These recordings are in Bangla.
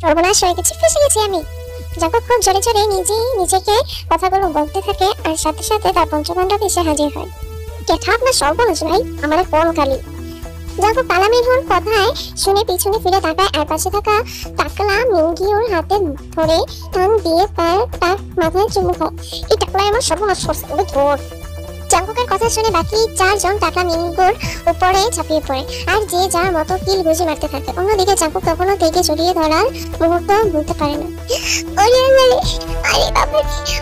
সর্বনাশ হয়ে গেছে, ফেসে গেছি আমি। জাঙ্কুক খুব জোরে জোরে নিজেকে কথাগুলো বলতে থাকে, আর সাথে সাথে তার পঞ্চপাণ্ডব এসে হাজির হয়। কেঠা আপনার সর্বনাশ ভাই, আমার কোন কালি। জাঙ্কুক কালা মিনহুর কথায় শুনে পিছনে ফিরে তাকায়, আর পাশে থাকা টাকলা মিনগিওর হাতে ধরে টান দিয়ে তার মাথায় চুমু খায়। এই টাকলায় আমার সর্বনাশ করছে, ওরে ধর। জাঙ্কুকের কথা শুনে বাকি চারজন টাকলা মিনগুর উপরে ঝাঁপিয়ে পড়ে, আর যে যার মতো কিল গুজি মারতে থাকে। অন্যদিকে জাঙ্কুক তখনও থেকে জড়িয়ে ধরার মুহূর্ত ভুলতে পারে না।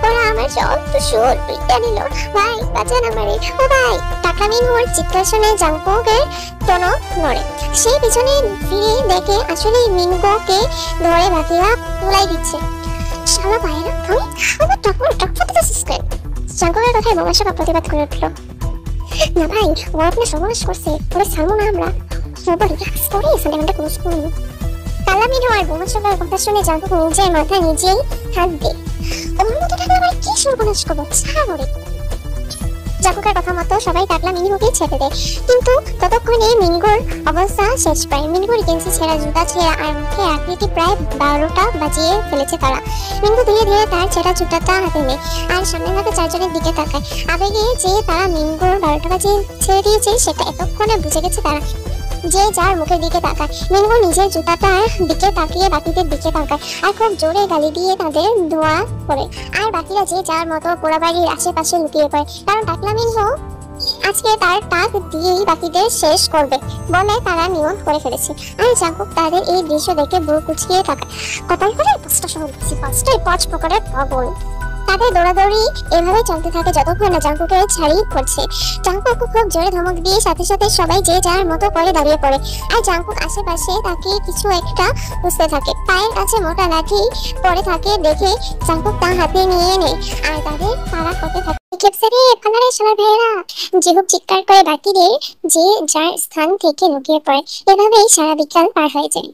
ওরা আমার সব সুর পিটা নিল, ভাই বাঁচান আমারে, ও ভাই। টাকলা মিনহুর চিৎকার শুনে জাঙ্কুকের টনক নড়ে। সে পিছনে ফিরে দেখে আসলে মিনগোকে ধরে বাকিরা তুলাই দিচ্ছে। শালা ভাইরা, আমার টক ফাটাচ্ছিস কেন? জাঙ্কুকের কথায় বোমাশোকা প্রতিবাদ করে উঠল, না ভাই, ও আপনার সর্বনাশ করছে, ওরা ছাড়বো না আমরা। পরে এখানটা ক্লোজ করবো। কালা মিনহু আর বোমাশোকার কথা শুনে জাঙ্কুক নিজের মাথা নিজেই হাত দেয়। ওর মতো টাকলা আমার কি সর্বনাশ করবো, ছাড়ো। জাঙ্কুকের কথা মতো সবাই টাকলা মিনহুকে ছেড়ে দেয়, কিন্তু ততক্ষণে মিনগুর অবস্থা শেষ পায়। মিনগুর গেঞ্জি ছেঁড়া, জুতা ছেঁড়া, আর মুখে আকৃতি প্রায় 12টা বাজিয়ে ফেলেছে তারা। মিনগু ধীরে ধীরে তার ছেঁড়া জুতাটা হাতে নেয়, আর সামনে থাকা চারজনের দিকে তাকায়। আবেগে যে তারা মিনগুর 12টা বাজিয়ে ছেড়ে দিয়েছে সেটা এতক্ষণে বুঝে গেছে তারা। যে যার মুখের দিকে তাকায়, মিনগু নিজের জুতাটার দিকে তাকিয়ে বাকিদের দিকে তাকায়, আর খুব জোরে গালি দিয়ে তাদের ধোয়া করে। আর বাকিরা যে যার মতো পোড়াবাড়ির আশেপাশে লুকিয়ে পড়ে, কারণ টাকলা মিনহু আজকে তার টাক দিয়েই বাকিদের শেষ করবে বলে তারা নিয়ম করে ফেলেছে। আর জাঙ্কুক তাদের এই দৃশ্য দেখে বুক কুচকিয়ে তাকায়। কপাল করে পাঁচটা সহ পাঁচটায় 5 প্রকারের পাগল। তাদের দৌড়াদৌড়ি এভাবে চলতে থাকে যতক্ষণ না জাঙ্কুকের ছাড়ি পড়ছে। জাঙ্কুক খুব জোরে ধমক দিয়ে সাথে সাথে সবাই যে যার মতো করে দাঁড়িয়ে পড়ে, আর জাঙ্কুক আশেপাশে তাকে কিছু একটা খুঁজতে থাকে। পায়ের কাছে মোটা লাঠি পড়ে থাকে দেখে জাঙ্কুক তা হাতে নিয়ে নেয়, আর তাদের তাড়া করতে থাকে। যেহুক চিৎকার করে বাকিদের যে যার স্থান থেকে লুকিয়ে পড়ে। এভাবেই সারা বিকাল পার হয়ে যায়।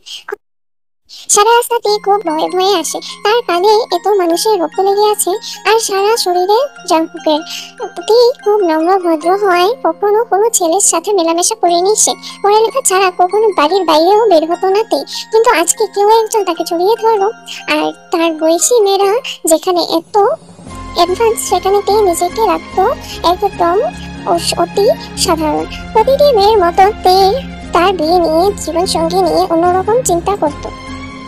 সারা রাস্তাতে খুব ভয়ে ভয়ে আসে, তার কানে এত মানুষের রক্ত লেগে আছে, আর সারা শরীরে জাঙ্কুকের প্রতি খুব নম্র ভদ্র হওয়ায় কখনো কোনো ছেলের সাথে মেলামেশা করেনি সে। পড়ালেখা ছাড়া কখনো বাড়ির বাইরেও বের হতো না তে, কিন্তু আজকে কেউ একজন তাকে জড়িয়ে ধরলো। আর তার বয়সী মেয়েরা যেখানে এত অ্যাডভান্স, সেখানে তে নিজেকে রাখতো একদম অতি সাধারণ। প্রতিটি মেয়ের মতো তে তার বিয়ে নিয়ে, জীবন সঙ্গী নিয়ে অন্যরকম চিন্তা করতো।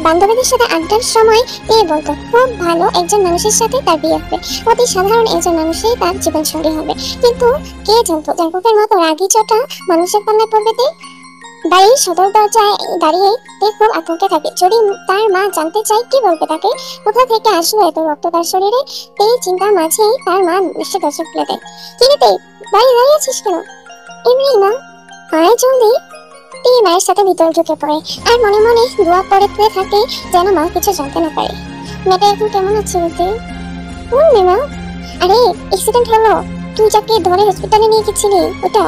বান্ধবীদের সাথে আড্ডার সময় তে বলতো খুব ভালো একজন মানুষের সাথে তার বিয়ে হবে, অতি সাধারণ একজন মানুষই তার জীবন সঙ্গী হবে। কিন্তু কে জানতো জাঙ্কুকের মতো রাগী চটা মানুষের পাল্লায় পড়বে তে। বাড়ির সদর দরজায় দাঁড়িয়ে তে খুব আতঙ্কে থাকে। যদি তার মা জানতে চায় কি বলবে তাকে, কোথা থেকে আসলো এত রক্ত তার শরীরে। এই চিন্তার মাঝেই তার মা নিশ্চয় দরজা খুলে দেয়। কিরে তে, বাড়ি দাঁড়িয়ে আছিস কেন? এমনি মা, আয় জলদি। তে মায়ের সাথে ভিতরে ঢুকে পড়ে, আর মনে মনে দোয়া পড়তে থাকে যেন মা কিছু জানতে না পারে। মেয়েটা এখন কেমন আছে বলতে? কোন মেয়ে মা? আরে অ্যাক্সিডেন্ট হলো, তুই যাকে ধরে হসপিটালে নিয়ে গেছিলি ওটা।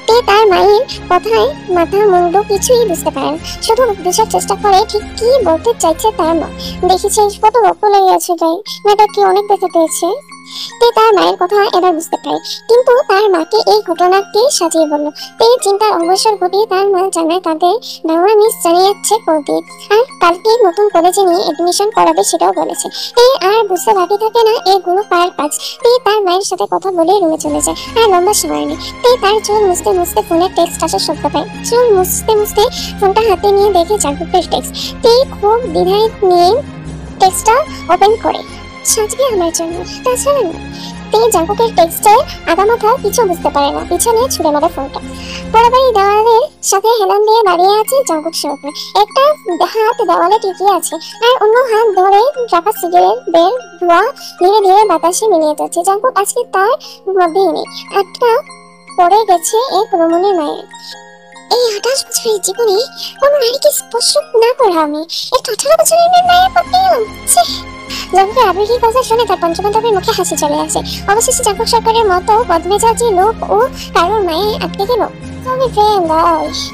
তে তার মায়ের কথায় মাথা মুন্ডু কিছুই বুঝতে পারে না, শুধু বোঝার চেষ্টা করে ঠিক কি বলতে চাইছে তার মা। দেখেছিস কত রক্ত লেগে আছে গায়ে, মেয়েটা কি অনেক ব্যথা পেয়েছে। তে তার মায়ের কথা এবার বুঝতে পারে, কিন্তু তার মাকে এই ঘটনাকে সাজিয়ে বলল। তে চিন্তার অবসর ঘটিয়ে তার মা জানায় তাদের বাংলা মিস জানিয়েছে কলকে, আর কালকে নতুন কলেজে নিয়ে এডমিশন করাবে সেটাও বলেছে। তে আর বুঝতে বাকি থাকে না এগুলো কার কাজ। তে তার মায়ের সাথে কথা বলে রুমে চলে যায়, আর লম্বা সময় নেই। তে তার চুল মুছতে মুছতে ফোনের টেক্সট আসার শব্দ পায়। চুল মুছতে মুছতে ফোনটা হাতে নিয়ে দেখে জাঙ্কুকের টেক্সট। তে খুব দ্বিধায় নিয়ে টেক্সটটা ওপেন করে, সাজবে আমার জন্য, তাছাড়া না। তে জাঙ্কুকের টেক্সটে আগামাথা কিছু বুঝতে পারে না, পিছনে ছুড়ে মারে ফোনটা। পোড়াবাড়ি দেওয়ালের সাথে হেলান দিয়ে দাঁড়িয়ে আছে জাঙ্কুক সরকার। একটা হাত দেওয়ালে টিকিয়ে আছে, আর অন্য হাত ধরে রাখা সিগারেট বের ধোয়া ধীরে ধীরে বাতাসে মিলিয়ে যাচ্ছে। জাঙ্কুক আজকে তার মধ্যেই নেই, আটটা পড়ে গেছে এক রমণীর মায়ের। এই 28 বছরের জীবনে কোনো নারীকে স্পর্শ না করা আমি একটা 18 বছরের মায়ের পক্ষে এলাম। জাঙ্কুকের আবেগী কথা শুনে তার পঞ্চপাণ্ডবের মুখে হাসি চলে আসে। অবশেষে জাঙ্কুক সরকারের মতো বদমেজাজি লোক ও কারোর মায়ে আটকে গেল। তবে ফ্রেন্ড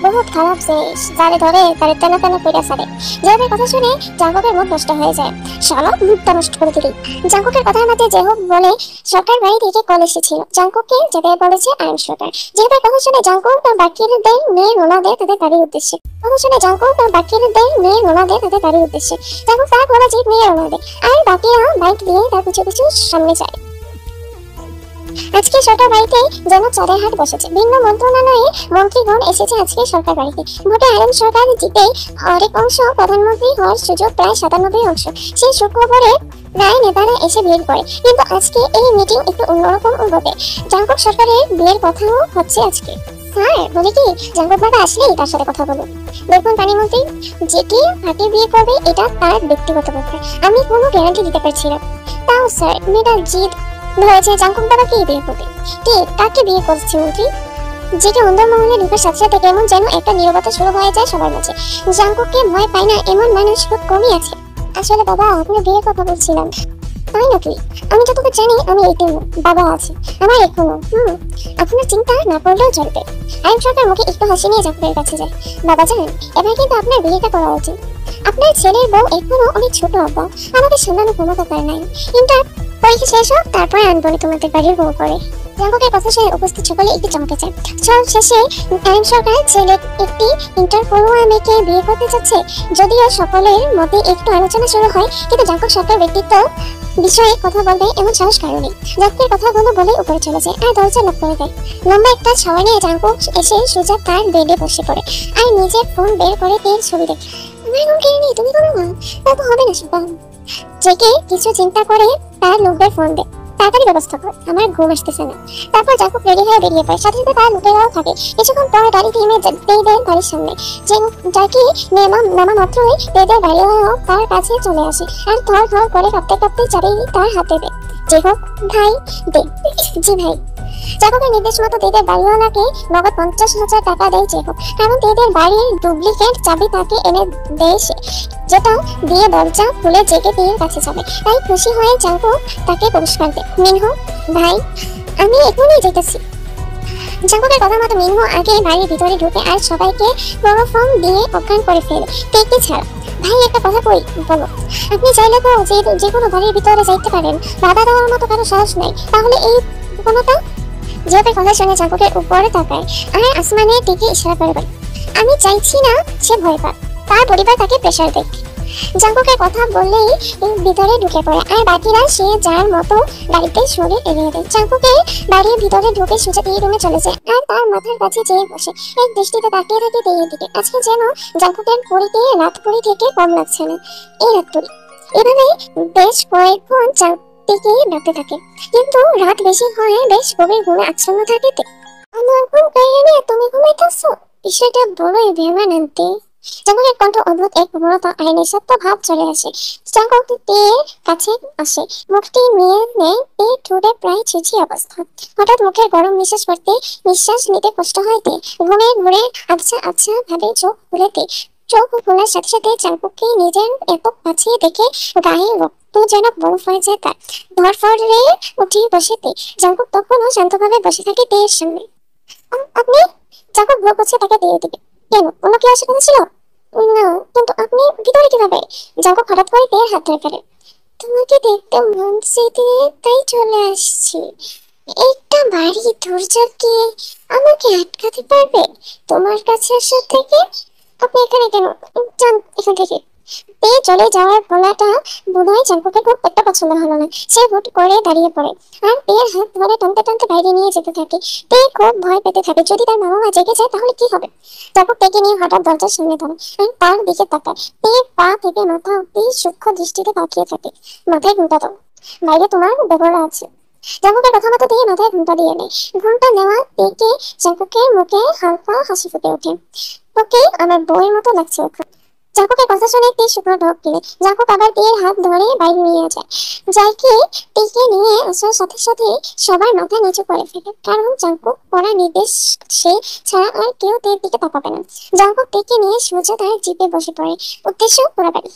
বহুত খারাপ শেষ, যারে ধরে তারে টানা টানা পেড়া সারে। জেহবের কথা শুনে জাঙ্কুকের মুখ নষ্ট হয়ে যায়। শালা মুখটা নষ্ট করে দিলি। জাঙ্কুকের কথার মাঝে জেহব বলে সরকার বাড়ি থেকে কল এসেছিল, জাঙ্কুককে যেতে বলেছে আইন সরকার। জেহবের কথা শুনে জাঙ্কুক তার বাকিদের নিয়ে রওনা দেয় তাদের বাড়ির উদ্দেশ্যে। কথা শুনে জাঙ্কুক তার বাকিদের নিয়ে রওনা দেয় তাদের গাড়ির উদ্দেশ্যে। জাঙ্কুক তার ঘোড়া জিপ নিয়ে রওনা দেয় আর বাকিরা বাইক দিয়ে তার পিছু পিছু সামনে যায়। আজকে সরকার বাড়িতে যেন চাঁদের হাট বসেছে। ভিন্ন মন্ত্রণালয়ে মন্ত্রীগণ এসেছে আজকে সরকার বাড়িতে। ভোটে আরাম সরকার জিতে অনেক অংশ প্রধানমন্ত্রী হওয়ার সুযোগ প্রায় 97 সেই সুখবরে প্রায় নেতারা এসে ভিড় করে। কিন্তু আজকে এই মিটিং একটু অন্যরকম বটে। জাঙ্কুক সরকারের বিয়ের কথাও হচ্ছে আজকে। স্যার বলি কি, জাঙ্কুক বাবা আসলেই তার সাথে কথা বলুন। দেখুন পানিমন্ত্রী, যেটি কাকে বিয়ে করবে এটা তার ব্যক্তিগত ব্যাপার, আমি কোনো গ্যারান্টি দিতে পারছি না। তাও স্যার মেয়েটা জিদ ধরেছে জাঙ্কুক বাবাকেই বিয়ে করবে। কে কাকে বিয়ে করছে মন্ত্রী? যেটা অন্দরমহলে ঢোকার সাথে সাথে কেমন যেন একটা নীরবতা শুরু হয়ে যায় সবার মাঝে। জাঙ্কুককে ভয় পায় না এমন মানুষ খুব কমই আছে। আসলে বাবা আপনার বিয়ের কথা বলছিলাম। তাই নাকি? আমি যতটুকু জানি আমি এইটাই বাবা আছে আমার এখনো। আপনার চিন্তা না করলেও চলবে। আইন সরকার মুখে একটু হাসি নিয়ে জাঙ্কুকের কাছে যায়। বাবা জানেন, এবার কিন্তু আপনার বিয়েটা করা উচিত। আপনার ছেলের বউ এখনো অনেক ছোট আব্বা, আমাদের সামলানোর ক্ষমতা তার নাই। ইন্টার পরীক্ষা শেষ হোক তারপরে আনবো তোমাদের বাড়ির বউ করে। জাঙ্কুকের কথা শুনে উপস্থিত সকলে একটু চমকে যায়। সব শেষে আইন সরকার ছেলে একটি ইন্টার পড়ুয়া মেয়েকে বিয়ে করতে যাচ্ছে। যদিও সকলের মধ্যে একটু আলোচনা শুরু হয়, কিন্তু জাঙ্কুক সরকার ব্যক্তিত্ব বিষয়ে কথা বলবে এমন সাহস কারো নেই। জাঙ্কুকের কথাগুলো বলে উপরে চলে যায় আর দরজা লক করে দেয়। লম্বা একটা ছাওয়া নিয়ে জাঙ্কুক এসে সোজা তার বেডে বসে পড়ে আর নিজের ফোন বের করে তেল ছবি দেখে। আমার ঘুম কেড়ে নেই, তুমি করো না, তা তো হবে না সব। জেগে কিছু চিন্তা করে তার লোকদের ফোন দেয়, তাড়াতাড়ি ব্যবস্থা কর, আমার ঘুম আসতেছে না। তারপর জাঙ্কুক রেডি হয়ে বেরিয়ে পড়ে, সাথে সাথে তার লোকেরাও থাকে। কিছুক্ষণ পর গাড়ি থেমে তেদের বাড়ির সামনে। যাকে নামা মাত্রই তেদের বাড়িওয়ালাও তার কাছে চলে আসে আর থর থর করে কাঁপতে কাঁপতে চাবি তার হাতে দেয়। যে হোক ভাই দে। জি ভাই। জাঙ্কুকের নির্দেশ মতো তেদের বাড়িওয়ালাকে নগদ 50,000 টাকা দেয় যে হোক, কারণ তেদের বাড়ির ডুপ্লিকেট চাবি তাকে এনে দেয় সে, যেটা দিয়ে দরজা খুলে জেগে তেদের কাছে যাবে। তাই খুশি হয়ে জাঙ্কুক তাকে পুরস্কার দেয়। মিনহো ভাই, আমি এখনই যেতেছি। জাঙ্কুকের কথা মতো মিনহো আগে বাড়ির ভিতরে ঢুকে আর সবাইকে ক্লোরোফর্ম দিয়ে অজ্ঞান করে ফেলে, তেকে ছাড়া। ভাই একটা কথা কই, বলো। আপনি চাইলে তো যে কোনো বাড়ির ভিতরে যাইতে পারেন, বাধা দেওয়ার মতো কারো সাহস নাই। তাহলে এই কোনোটা যেহেতু কথা শুনে জাঙ্কুকের উপরে তাকায় আর আসমানের দিকে ইশারা করে বলে, আমি চাইছি না সে ভয় পাক, তার পরিবার তাকে প্রেশার দেয়। জাঙ্কুকের কথা বললেই ভিতরে ঢুকে পড়ে আর বাকিরা সে যার মতো গাড়িতে সরে এড়িয়ে দেয়। জাঙ্কুকের বাড়ির ভিতরে ঢুকে সোজা দিয়ে রুমে চলে যায় আর তার মাথার কাছে যেয়ে বসে এক দৃষ্টিতে তাকিয়ে থাকে তেয়ের দিকে। আজকে যেন জাঙ্কুকের পরীতে রাত পরী থেকে কম লাগছে না এই রাত পরী। এভাবে বেশ কয়েকক্ষণ চারদিকে ডাকতে থাকে, কিন্তু রাত বেশি হয়ে বেশ গভীর ঘুমে আচ্ছন্ন থাকে। আমার ঘুম কেড়ে নিয়ে তুমি ঘুমাইতেছো, বিষয়টা বড়ই ভেবানন্তে। জাঙ্কুকের কণ্ঠ অদ্ভুত এক মূলত আইনের সত্য ভাব চলে আসে। জাঙ্কুক তের কাছে আসে, মুখটি নিয়ে নেয়, তের ঠোঁটে প্রায় ছিছি অবস্থা। হঠাৎ মুখের গরম নিঃশ্বাস নিতে কষ্ট হয় তে। ঘুমে ঘুরে আচ্ছা আচ্ছা ভাবে চোখ খুলে তে। চোখ খোলার সাথে সাথে জাঙ্কুককে নিজের একক কাছে দেখে গায়ে রক্ত যেন বরফ হয়ে যায় তার। ধরফড়ে উঠে বসে তে। জাঙ্কুক তখনও শান্তভাবে বসে থাকে তের সামনে। আপনি? জাঙ্কুক ভ্রু কুঁচকে তাকে দিয়ে দিবে। কেন, অন্য কেউ আসার কথা ছিল? না, কিন্তু আপনি ভিতরে কিভাবে? জাঙ্কুক হঠাৎ করে তের হাত ধরে ফেলে। তোমাকে দেখতে মন চেয়েছে তাই চলে আসছি। একটা বাড়ি দরজাকে আমাকে আটকাতে পারবে তোমার কাছে আসার থেকে? আপনি এখানে কেন? যান এখান থেকে। তে চলে যাওয়ার বলাটা বোধহয় জাঙ্কুকের খুব একটা পছন্দ হলো না। সে হুট করে দাঁড়িয়ে পড়ে আর তের হাত ধরে টানতে টানতে বাইরে নিয়ে যেতে থাকে। তে খুব ভয় পেতে থাকে, যদি তার মা বাবা জেগে যায় তাহলে কি হবে। জাঙ্কুক তেকে নিয়ে হঠাৎ দরজার সামনে দাঁড়ায় আর তার দিকে তাকায়। তে পা থেকে মাথা অব্দি সূক্ষ্ম দৃষ্টিতে তাকিয়ে থাকে। মাথায় ঘুমটা দাও, বাইরে তোমার ব্যবহার আছে। জাঙ্কুকের কথা মতো দিয়ে মাথায় ঘুমটা দিয়ে নেয়। ঘুমটা নেওয়া তেকে জাঙ্কুকের মুখে হালকা হাসি ফুটে ওঠে। ওকে আমার বউয়ের মতো লাগছে ওকে। জাঙ্কুকের কথা শুনে তে শুকনো ঢোক গেলে জাঙ্কুক আবার তের হাত ধরে বাইরে নিয়ে যায়। যাইকে তেকে নিয়ে আসার সাথে সাথে সবার মাথা নিচু করে ফেলে, কারণ জাঙ্কুক পড়া নির্দেশ সে ছাড়া আর কেউ তের দিকে তাকাবে না। জাঙ্কুক তেকে নিয়ে সোজা তার জিপে বসে পড়ে। উদ্দেশ্য পোড়াবাড়ি।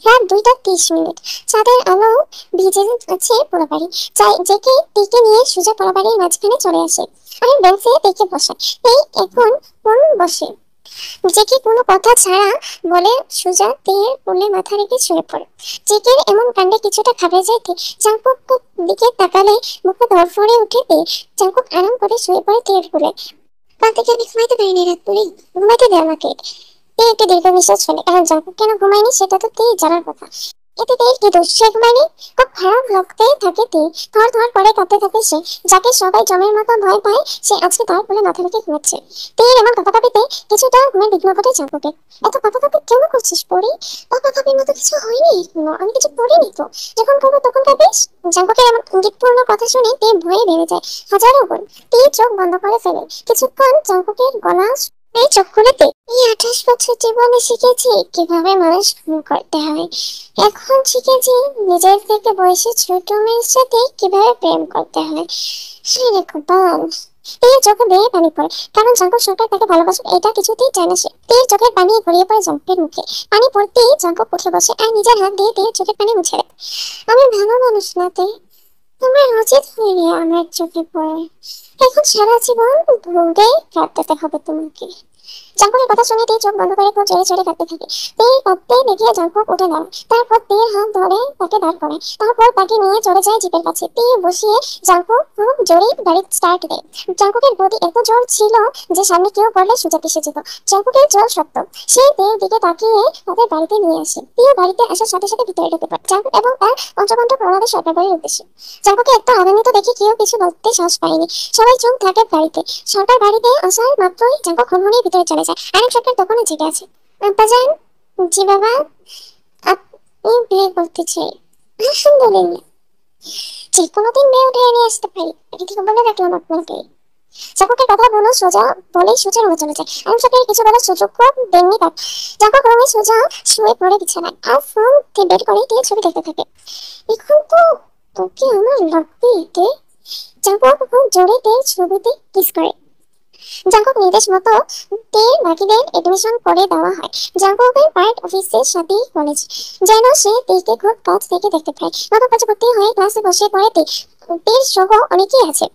রাত 2:30। চাঁদের আলো ভিজে আছে পোড়াবাড়ি। জেকে তেকে নিয়ে সোজা পোড়াবাড়ির মাঝখানে চলে আসে আর বেঞ্চে তেকে বসায়। এই এখন কোন বসে জেকে কোনো কথা ছাড়া বলে সোজা তের কোলে মাথা রেখে শুয়ে পড়ে। জেকের এমন কাণ্ডে কিছুটা ঘাবড়ে যায় তে। জাঙ্কুক দিকে তাকালে মুখে ধরফড়ে উঠে তে। জাঙ্কুক আরাম করে শুয়ে পড়ে তের কোলে। রাত থেকে আমি ঘুমাইতে পারিনি রাত পুরি, ঘুমাইতে দে আমাকে। তে একটা দীর্ঘ নিঃশ্বাস ফেলে, কারণ জাঙ্কুক কেন ঘুমায়নি সেটা তো তে জানার কথা। এতে তের কি দোষ, সে ঘুমায়নি? খুব খারাপ লাগতে থাকে তে, থর থর করে কাঁপতে থাকে সে, যাকে সবাই জমের মতো ভয় পায় সে আজকে তার কোলে মাথা রেখে ঘুমাচ্ছে। তের এমন কাঁপাকাঁপিতে কিছুটা ঘুমের বিঘ্ন ঘটে জাঙ্কুকের। এত কাঁপাকাঁপি কেন করছিস পরি? কাঁপাকাঁপির মতো কিছু হয়নি এখনো, আমি কিছু পড়িনি তো, যখন করবো তখন কাঁপিস? জাঙ্কুকের এমন ইঙ্গিতপূর্ণ কথা শুনে তে ভয়ে বেড়ে যায় হাজারো গুণ। তে চোখ বন্ধ করে ফেলে কিছুক্ষণ, জাঙ্কুকের গলা এই চোখ খুলেতে। এই 28 বছর জীবনে শিখেছি কিভাবে মানুষ খুন করতে হয়, এখন শিখেছি নিজের থেকে বয়সে ছোট মেয়ের সাথে কিভাবে প্রেম করতে হয়। সেরে কপাল। তের চোখে বেয়ে পানি পড়ে, কারণ জাঙ্কুক সরকার তাকে ভালোবাসে এটা কিছুতেই চায় না সে। তের চোখের পানি গড়িয়ে পড়ে জাঙ্কুকের মুখে। পানি পড়তেই জাঙ্কুক উঠে বসে আর নিজের হাত দিয়ে তের চোখের পানি মুছে দেয়। আমি ভালো মানুষ না তে, তোমার উচিত হয়নি আমার চোখে পড়ে, এখন সারা জীবন ভুগে কাটাতে হবে তোমাকে। জাঙ্কুকের কথা শুনে তে চোখ বন্ধ করে খুব জোরে জোরে কাঁদতে থাকে। তে কাঁদতে দেখে জাঙ্কুক উঠে দাঁড়ায়, তারপর তের হাত ধরে তাকে দাঁড় করায়, তারপর তাকে নিয়ে চলে যায় জিপের কাছে। তে বসিয়ে জাঙ্কুক খুব জোরে গাড়ি স্টার্ট দেয়। জাঙ্কুকের গতি এত জোর ছিল যে সামনে কেউ পড়লে সোজা পিষে যেত। জাঙ্কুকের জোর শক্ত, সে তের দিকে তাকিয়ে তাদের বাড়িতে নিয়ে আসে। তেও বাড়িতে আসার সাথে সাথে ভিতরে ঢুকে পড়ে জাঙ্কুক এবং তার পঞ্চকন্ঠ প্রণাদের সরকার বাড়ির উদ্দেশ্যে। জাঙ্কুকে এত আনন্দিত দেখে কেউ কিছু বলতে সাহস পায়নি, সবাই চুপ থাকে বাড়িতে। সরকার বাড়িতে আসার মাত্রই জাঙ্কুক হুড়মুড়িয়ে ভিতরে চলে যায়। আরেক সরকার তখনও জেগে আছে। আব্বাজান, জি বাবা, আপনি বিয়ে করতে চাই? আলহামদুলিল্লাহ, যে কোনোদিন মেয়ে উঠে নিয়ে আসতে পারি, এটি বলে রাখলাম আপনাকে। জাঙ্কুকের কথা বলেই সোজা রুমে চলে যায়। আরেক সরকার কিছু বলার সুযোগ দেননি তার। জাঙ্কুক রুমে সোজা শুয়ে পড়ে বিছানায় আর ফোন বের করে দিয়ে ছবি দেখতে থাকে। এখন তো তোকে আমার লাগবে এতে। জাঙ্কুক খুব জোরে তের ছবিতে কিস করে। জাঙ্কুক নির্দেশ মতো তের বাকিদের এডমিশন করে দেওয়া হয়। জাঙ্কুকের পার্ট অফিসের সাথেই কলেজ, যেন সে তেকে খুব কাছ থেকে দেখতে পায়। নতুন কাছে ভর্তি হয়ে ক্লাসে বসে পড়ে তের সহ অনেকেই আছে,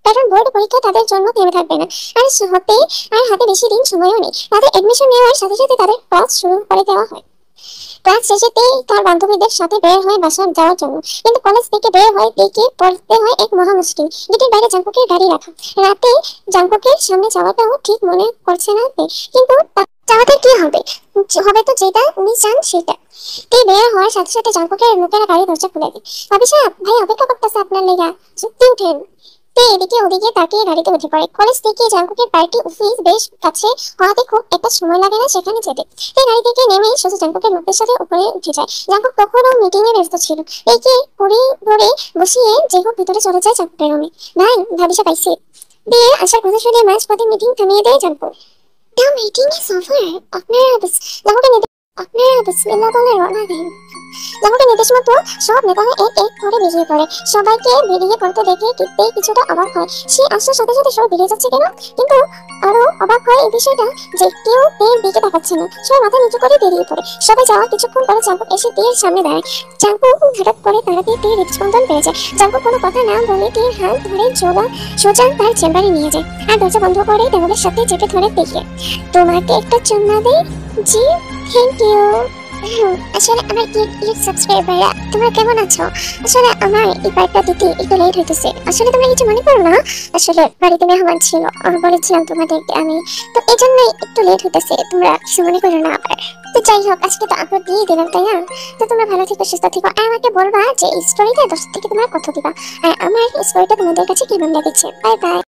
কারণ বোর্ড পরীক্ষা তাদের জন্য থেমে থাকবে না। আর হাতে বেশি দিন সময়ও নেই। তাদের এডমিশন নেওয়ার সাথে সাথে তাদের ক্লাস শুরু করে দেওয়া হয়। ক্লাস শেষেতেই তার বান্ধবীদের সাথে বের হয় বাসা যাওয়ার জন্য, কিন্তু কলেজ থেকে বের হয়ে তেকে পড়তে হয় এক মহা মুশকিল। গেটের বাইরে জাঙ্কুকের গাড়ি রাখা। রাতে জাঙ্কুকের সামনে যাওয়াটাও ঠিক মনে করছে না তে, কিন্তু যাওয়াতে কি হবে, হবে তো যেটা উনি চান সেটা। তে বের হওয়ার সাথে সাথে জাঙ্কুকের লোকেরা গাড়ি দরজা খুলে দেয়। ভাবি সাহেব, ভাই অপেক্ষা করতেছে আপনার লেগা, সত্যি উঠেন। তে এদিকে ওদিকে তাকিয়ে গাড়িতে উঠে পড়ে। কলেজ থেকে জাঙ্কুকের পার্টি অফিস বেশ কাছে হওয়াতে খুব একটা সময় লাগে না সেখানে যেতে। তে গাড়ি থেকে নেমে সোজা জাঙ্কুকের লোকের সাথে উপরে উঠে যায়। জাঙ্কুক তখনও মিটিং এ ব্যস্ত ছিল। একে করিডোরে বসিয়ে জেহুক ভিতরে চলে যায় জাঙ্কুকের রুমে। ভাই, ভাবিসা পাইছে। দিয়ে আসার কথা শুনে মাঝপথে মিটিং থামিয়ে দেয় Jungkook. The meeting is over. আপনারা বিসমিল্লাহ বলে রওনা দেন। জাঙ্কুকের নির্দেশ মতো সব নেতারা এক এক করে বেরিয়ে পড়ে। সবাইকে বেরিয়ে পড়তে দেখে টিকতেই কিছুটা অবাক হয়। সে আসার সাথে সাথে সব বেরিয়ে যাচ্ছে কেন? কিন্তু আরো অবাক হয় এই বিষয়টা যে কেউ তের দিকে তাকাচ্ছে না। সবাই মাথা নিচু করে বেরিয়ে পড়ে। সবাই যাওয়ার কিছুক্ষণ পরে জাঙ্কুক এসে তের সামনে দাঁড়ায়। জাঙ্কুক হঠাৎ করে তাড়াতাড়ি তের হৃদস্পন্দন বেড়ে যায়। জাঙ্কুক কোনো কথা না বলে তের হাত ধরে সোজা তার চেম্বারে নিয়ে যায় আর দরজা বন্ধ করে দেওয়ালের সাথে চেপে ধরে দেখে, তোমাকে একটা চুম্মা দেই? জি, থ্যাংক ইউ। আসলে আমার সাবস্ক্রাইবাররা তোমরা কেমন আছো? আসলে আমার এই পার্টটা দিতে একটু লেট হইতেছে। আসলে তোমরা কিছু মনে করো না, আসলে বাড়িতে মেহমান ছিল, বলেছিলাম তোমাদেরকে আমি, তো এই জন্যই একটু লেট হইতেছে, তোমরা কিছু মনে করো না আবার। তো যাই হোক, আজকে তো আপলোড দিয়ে দিলাম তাই না? তো তোমরা ভালো থেকো, সুস্থ থেকো, আর আমাকে বলবা যে এই স্টোরিটা 10 থেকে তোমরা কত দিবা, আর আমার স্টোরিটা তোমাদের কাছে কেমন লেগেছে। Bye bye.